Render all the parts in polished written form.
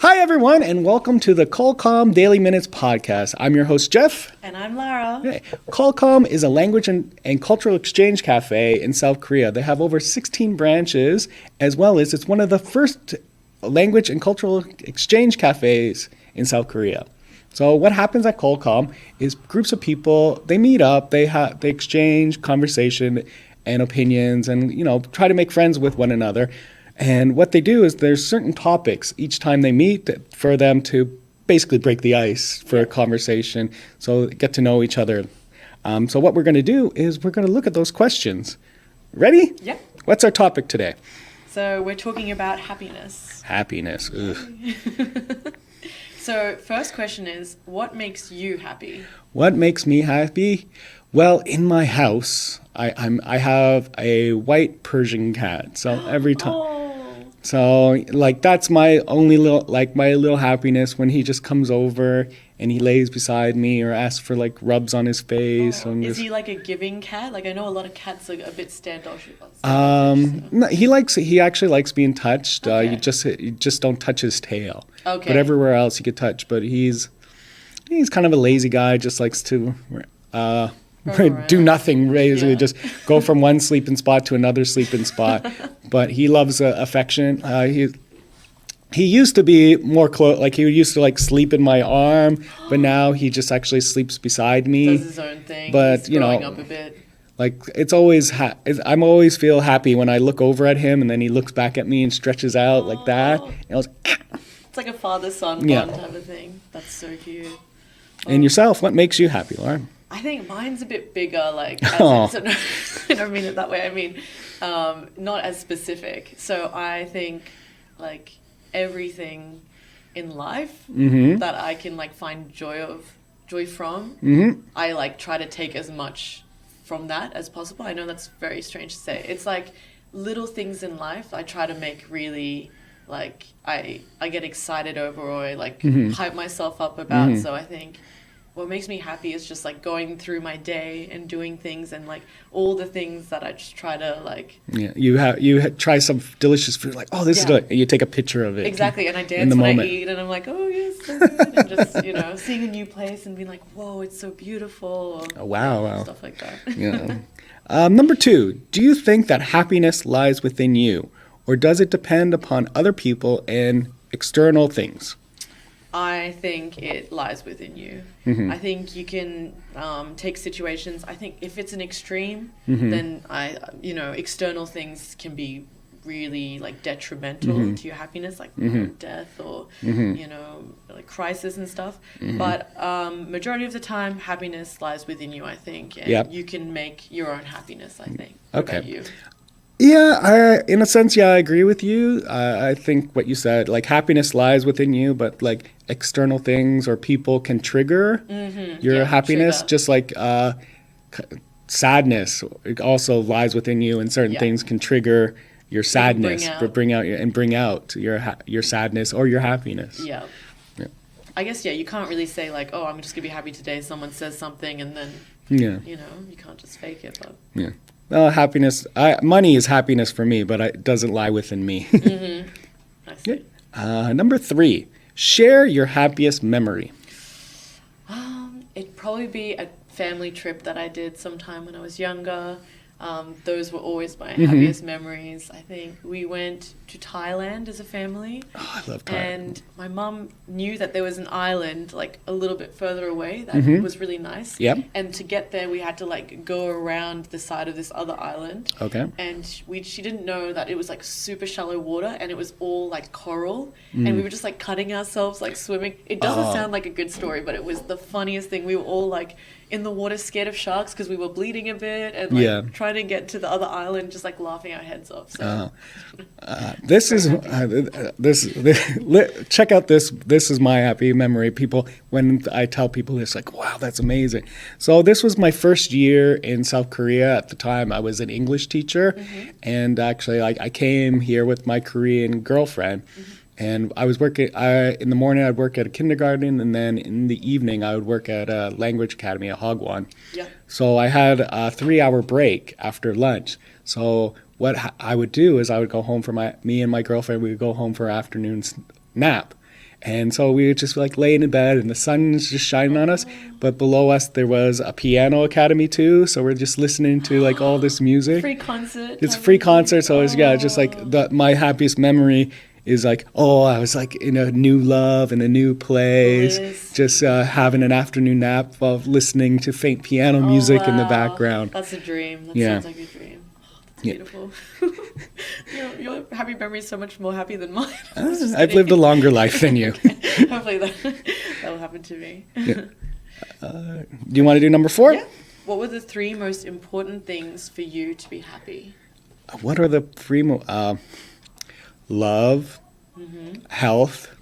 Hi, everyone, and welcome to the Qualcomm Daily Minutes podcast. I'm your host, Jeff. And I'm Lara. Okay. Qualcomm is a language and cultural exchange cafe in South Korea. They have over 16 branches, as well as it's one of the first language and cultural exchange cafes in South Korea. So what happens at Qualcomm is groups of people, they meet up, they exchange conversation and opinions and, try to make friends with one another. And what they do is there's certain topics each time they meet for them to basically break the ice for a conversation, so get to know each other. So what we're going to do is we're going to look at those questions. Ready? Yep. What's our topic today? So we're talking about happiness. Happiness. Ugh. So first question is, what makes you happy? What makes me happy? Well, in my house, I have a white Persian cat. So every time. So, that's my only little happiness when he just comes over and he lays beside me or asks for, rubs on his face. Is he like a giving cat? I know a lot of cats are a bit standoffish. No, he actually likes being touched. Okay. You just don't touch his tail. Okay. But everywhere else you get touched. But he's kind of a lazy guy, just likes to do nothing, basically, just go from one sleeping spot to another sleeping spot. But he loves affection. He used to be more close, he used to sleep in my arm, but now he just actually sleeps beside me. Does his own thing. But he's growing up a bit. It's always I'm always feel happy when I look over at him and then he looks back at me and stretches out like that. And I was, it's like a father-son bond type of thing. That's so cute. And yourself, what makes you happy, Laura? I think mine's a bit bigger, I don't mean it that way. I mean, not as specific. So I think, everything in life that I can, find joy from, I, try to take as much from that as possible. I know that's very strange to say. It's, little things in life I try to make really, I get excited over or, hype myself up about. So I think what makes me happy is just going through my day and doing things and all the things that I just try to you try some delicious food this is good, and you take a picture of it exactly, and I dance when I eat and I'm oh yes, so good. And just seeing a new place and being whoa, it's so beautiful, or, wow, stuff like that. Number 2, do you think that happiness lies within you, or does it depend upon other people and external things? I think it lies within you. I think you can take situations. I think if it's an extreme, then external things can be really detrimental to your happiness, death or crisis and stuff. But majority of the time, happiness lies within you. I think, and you can make your own happiness. I think. What about you? Yeah, in a sense, I agree with you. I think what you said, happiness lies within you, but external things or people can trigger your happiness. Trigger. Just like sadness also lies within you, and certain things can trigger your sadness, bring out your sadness or your happiness. Yeah. I guess you can't really say oh, I'm just gonna be happy today. Someone says something, and then you can't just fake it. But happiness. Money is happiness for me, but it doesn't lie within me. I see. Number 3, share your happiest memory. It'd probably be a family trip that I did sometime when I was younger. Those were always my happiest memories. I think we went to Thailand as a family. Oh, I love Thailand. And my mum knew that there was an island a little bit further away that was really nice. Yep. And to get there, we had to go around the side of this other island. Okay. And she didn't know that it was super shallow water and it was all coral. And we were just cutting ourselves swimming. It doesn't sound like a good story, but it was the funniest thing. We were all in the water scared of sharks because we were bleeding a bit and trying to get to the other island, just laughing our heads off. So. Check out this. This is my happy memory. People, when I tell people this, wow, that's amazing. So this was my first year in South Korea. At the time, I was an English teacher, and actually, I came here with my Korean girlfriend. And I was working, in the morning I'd work at a kindergarten, and then in the evening I would work at a language academy at Hagwon. Yeah. So I had a 3-hour break after lunch. So what I would do is I would go home for me and my girlfriend, we would go home for our afternoon nap. And so we were just like laying in bed and the sun is just shining on us. But below us, there was a piano academy too. So we're just listening to like all this music. Free concert. It's a free concert. So it's, yeah, just like my happiest memory is like, oh, I was like in a new love, in a new place, Bliss. just having an afternoon nap while listening to faint piano music in the background. That's a dream. That Yeah. sounds like a dream. Oh, that's beautiful. Your happy memory is so much more happy than mine. I've lived a longer life than you. Hopefully that will happen to me. Do you want to do number 4? Yeah. What were the 3 most important things for you to be happy? What are the 3 love, health,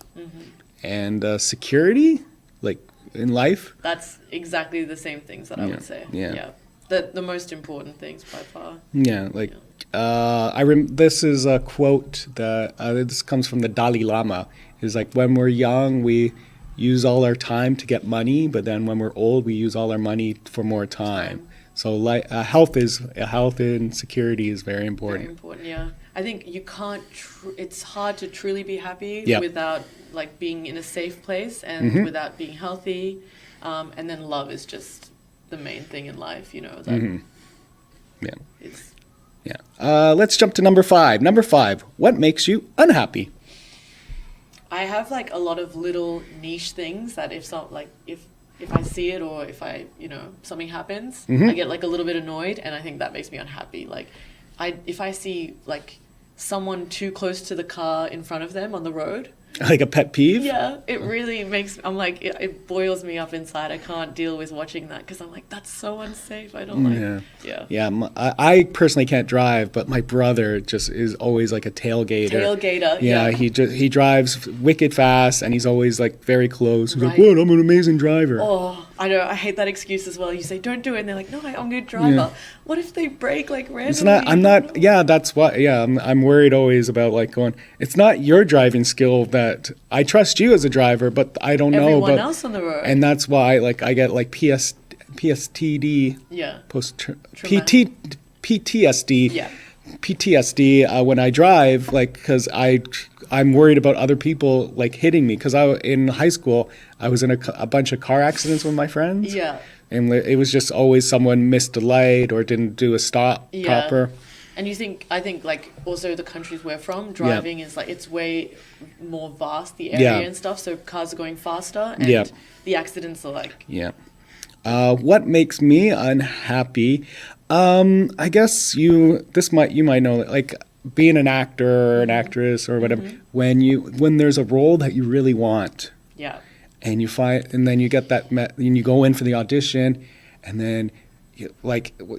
and security, like in life? That's exactly the same things that I would say. Yeah. The most important things by far. Yeah, like this is a quote that this comes from the Dalai Lama. Is like when we're young, we use all our time to get money, but then when we're old, we use all our money for more time. So like health and security is very important. Very important, yeah. I think you can't. It's hard to truly be happy Yeah. without like being in a safe place and without being healthy. And then love is just the main thing in life, you know. That Yeah. It's Yeah. Let's jump to number 5. Number 5. What makes you unhappy? I have like a lot of little niche things that if I see it or if something happens, I get like a little bit annoyed, and I think that makes me unhappy. Like if I see like someone too close to the car in front of them on the road. Like a pet peeve? Yeah, it really I'm like, it boils me up inside. I can't deal with watching that because I'm like, that's so unsafe. I don't like, Yeah, I personally can't drive, but my brother just is always like a tailgater. Yeah. He drives wicked fast, and he's always like very close. He's like, Right. what? I'm an amazing driver. Oh, I know. I hate that excuse as well. You say, don't do it. And they're like, no, I'm a good driver. Yeah. What if they break like randomly? It's not. I'm not. Yeah, that's what. Yeah, I'm worried always about like going. It's not your driving skill that I trust you as a driver, but I don't know. Everyone else on the road. And that's why like I get like PTSD. Yeah. PTSD. Yeah. PTSD when I drive, like because I'm worried about other people like hitting me. Because in high school I was in a bunch of car accidents with my friends. Yeah. And it was just always someone missed a light or didn't do a stop proper. And I think like also the countries we're from, driving is like, it's way more vast, the area and stuff. So cars are going faster and the accidents are like. Yeah. What makes me unhappy? I guess you might know, like being an actor or an actress or whatever, when there's a role that you really want. Yeah. And then you get that, and you go in for the audition, and then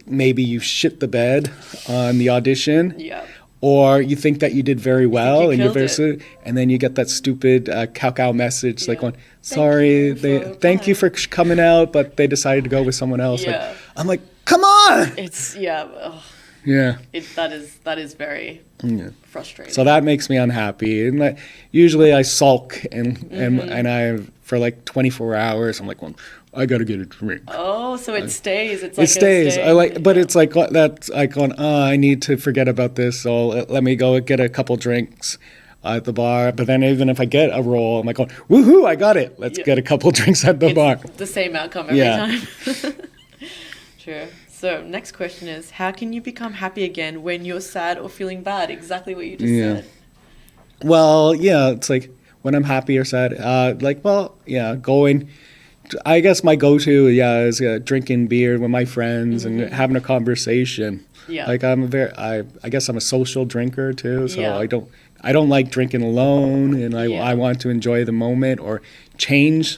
maybe you shit the bed on the audition. Yeah. Or you think that you did very well, and it. and then you get that stupid cow message like going, "Sorry, thank you for coming out, but they decided to go with someone else." Yeah. I'm like, "Come on!" It's Yeah. That is very frustrating. So that makes me unhappy, and usually I sulk and I for like 24 hours. I'm like, well, I gotta get a drink. Oh, so it stays. It's like it stays. It's like that's like going. Oh, I need to forget about this. So let me go get a couple drinks at the bar. But then even if I get a roll, I'm like going, woohoo! I got it. Let's get a couple drinks at the bar. The same outcome every time. True. So next question is, how can you become happy again when you're sad or feeling bad? Exactly what you just said. Well, yeah, it's like when I'm happy or sad. Going. I guess my go-to, is drinking beer with my friends and having a conversation. Yeah. Like I guess I'm a social drinker too, so I don't like drinking alone, and I want to enjoy the moment or change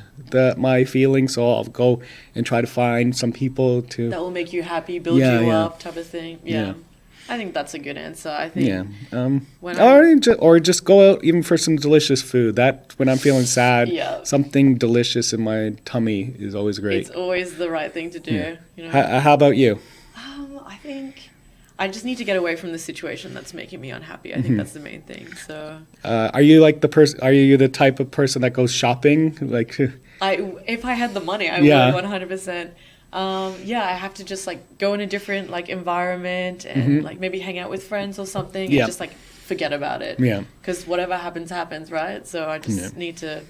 my feelings. So I'll go and try to find some people that will make you happy, build you up, type of thing. Yeah. I think that's a good answer. I think. Or just go out even for some delicious food. That when I'm feeling sad, something delicious in my tummy is always great. It's always the right thing to do. Yeah. You know? How about you? I think I just need to get away from the situation that's making me unhappy. I think that's the main thing. So. Are you like the person? Are you the type of person that goes shopping? Like. If I had the money, I would 100%. I have to just like go in a different like environment and like maybe hang out with friends or something and just like forget about it. Yeah. Because whatever happens, happens, right? So I just need to,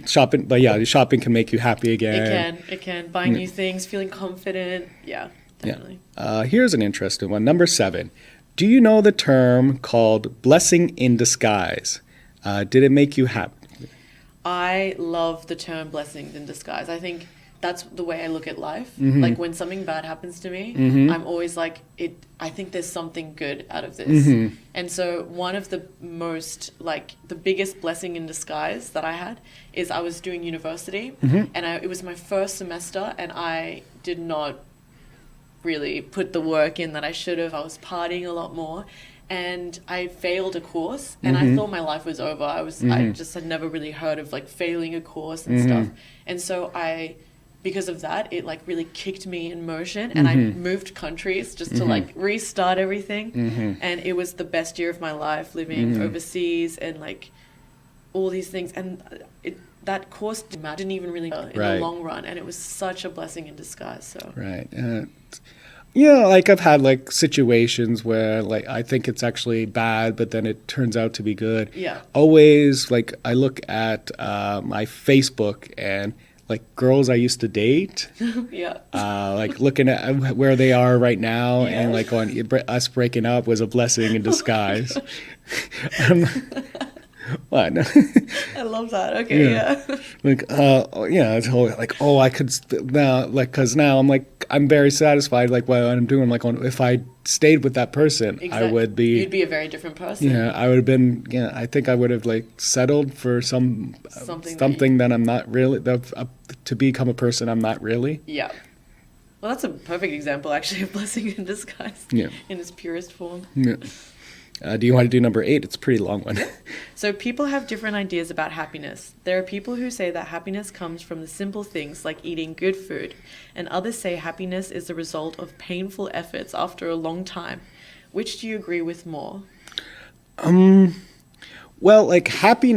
Shopping, but shopping can make you happy again. It can. Buying new things, feeling confident. Yeah, definitely. Here's an interesting one. Number 7. Do you know the term called blessing in disguise? Did it make you happy? I love the term blessings in disguise. I think that's the way I look at life. Like when something bad happens to me, I'm always like, I think there's something good out of this. And so one of the most, like the biggest blessing in disguise that I had is I was doing university and it was my first semester and I did not really put the work in that I should have. I was partying a lot more. And I failed a course and I thought my life was over. I just had never really heard of like failing a course and stuff. And so because of that, it like really kicked me in motion and I moved countries just to like restart everything. And it was the best year of my life living overseas and like all these things. And that course didn't even really in the long run. And it was such a blessing in disguise. So Right. Like I've had like situations where like I think it's actually bad, but then it turns out to be good. Yeah. Always like I look at my Facebook and like girls I used to date. Like looking at where they are right now and like on us breaking up was a blessing in disguise. What? I love that. Okay, Like, it's always like, I could now, like, because now I'm like, I'm very satisfied, like, what I'm doing. Like, if I stayed with that person, I would be. You'd be a very different person. Yeah, I would have been. Yeah, I think I would have like settled for something that I'm not really to become a person I'm not really. Yeah. Well, that's a perfect example, actually, of blessing in disguise. Yeah. In its purest form. Yeah. Do you want to do number 8? It's a pretty long one. So people have different ideas about happiness. There are people who say that happiness comes from the simple things like eating good food, and others say happiness is the result of painful efforts after a long time. Which do you agree with more? Well, like happy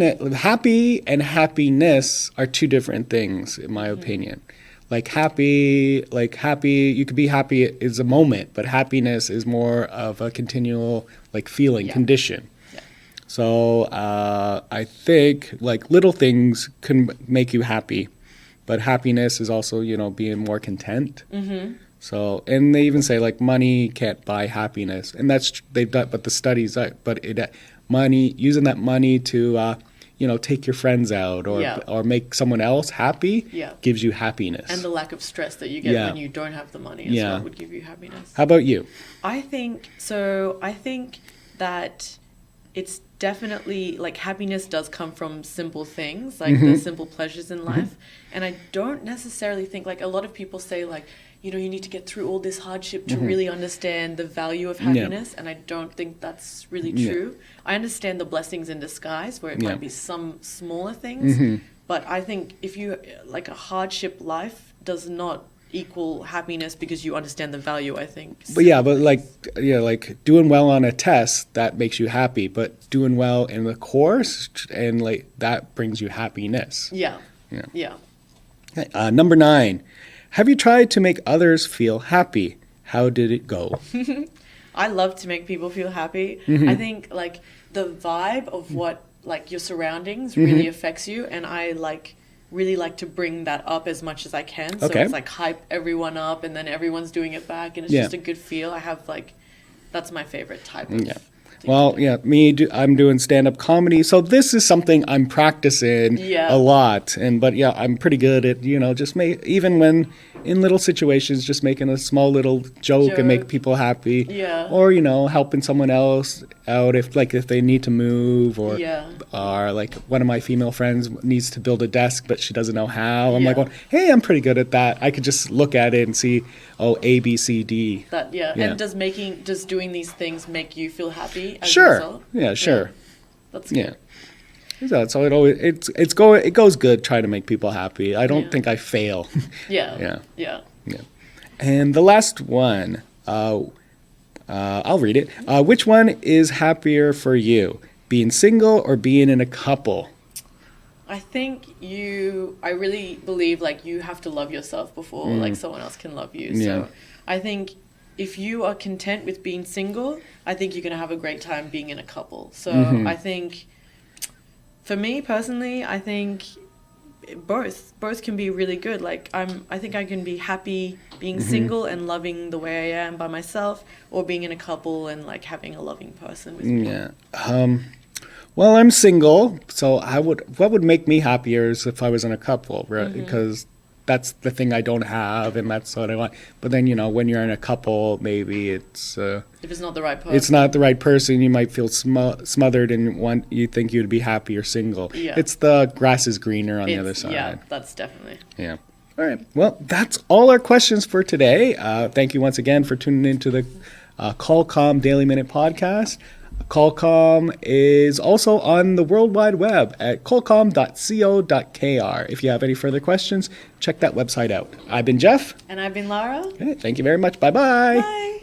and happiness are two different things, in my opinion. Like happy, you could be happy is a moment, but happiness is more of a continual like feeling condition. Yeah. So I think like little things can make you happy, but happiness is also, being more content. So, and they even say like money can't buy happiness, and that's they've done, but the studies, using that money to take your friends out or make someone else happy gives you happiness. And the lack of stress that you get when you don't have the money as well would give you happiness. How about you? I think that it's definitely like happiness does come from simple things, like the simple pleasures in life. And I don't necessarily think like a lot of people say like, you need to get through all this hardship to really understand the value of happiness. And I don't think that's really true. I understand the blessings in disguise where it might be some smaller things. But I think if you, like a hardship life does not equal happiness because you understand the value, I think. But like doing well on a test, that makes you happy. But doing well in the course and like that brings you happiness. Yeah. Number 9. Have you tried to make others feel happy? How did it go? I love to make people feel happy. I think like the vibe of what like your surroundings really affects you, and I really like to bring that up as much as I can. So it's like hype everyone up, and then everyone's doing it back, and it's just a good feel. I have that's my favorite type of. Well, I'm doing stand-up comedy, so this is something I'm practicing a lot. But I'm pretty good at just even when in little situations, just making a small little joke and make people happy. Yeah. Or helping someone else out if they need to move or like one of my female friends needs to build a desk but she doesn't know how. I'm like, hey, I'm pretty good at that. I could just look at it and see, A, B, C, D. And does doing these things make you feel happy? Sure. Yeah, sure. That's good. So it goes good trying to make people happy. I don't think I fail. Yeah. And the last one, I'll read it. Which one is happier for you, being single or being in a couple? I think I really believe like you have to love yourself before like someone else can love you. So I think if you are content with being single, I think you're going to have a great time being in a couple. So I think, for me personally, I think both can be really good. Like I think I can be happy being single and loving the way I am by myself, or being in a couple and like having a loving person with me. Yeah. Well, I'm single, so what would make me happier is if I was in a couple, right? Because that's the thing I don't have, and that's what I want. But then, when you're in a couple, maybe it's if it's not the right person. It's not the right person. You might feel smothered, and you think you'd be happier single. Yeah. It's the grass is greener on the other side. Yeah, that's definitely. Yeah. All right. Well, that's all our questions for today. Thank you once again for tuning into the Qualcomm Daily Minute podcast. Qualcomm is also on the World Wide Web at qualcomm.co.kr. If you have any further questions, check that website out. I've been Jeff. And I've been Lara. Okay, thank you very much. Bye-bye. Bye.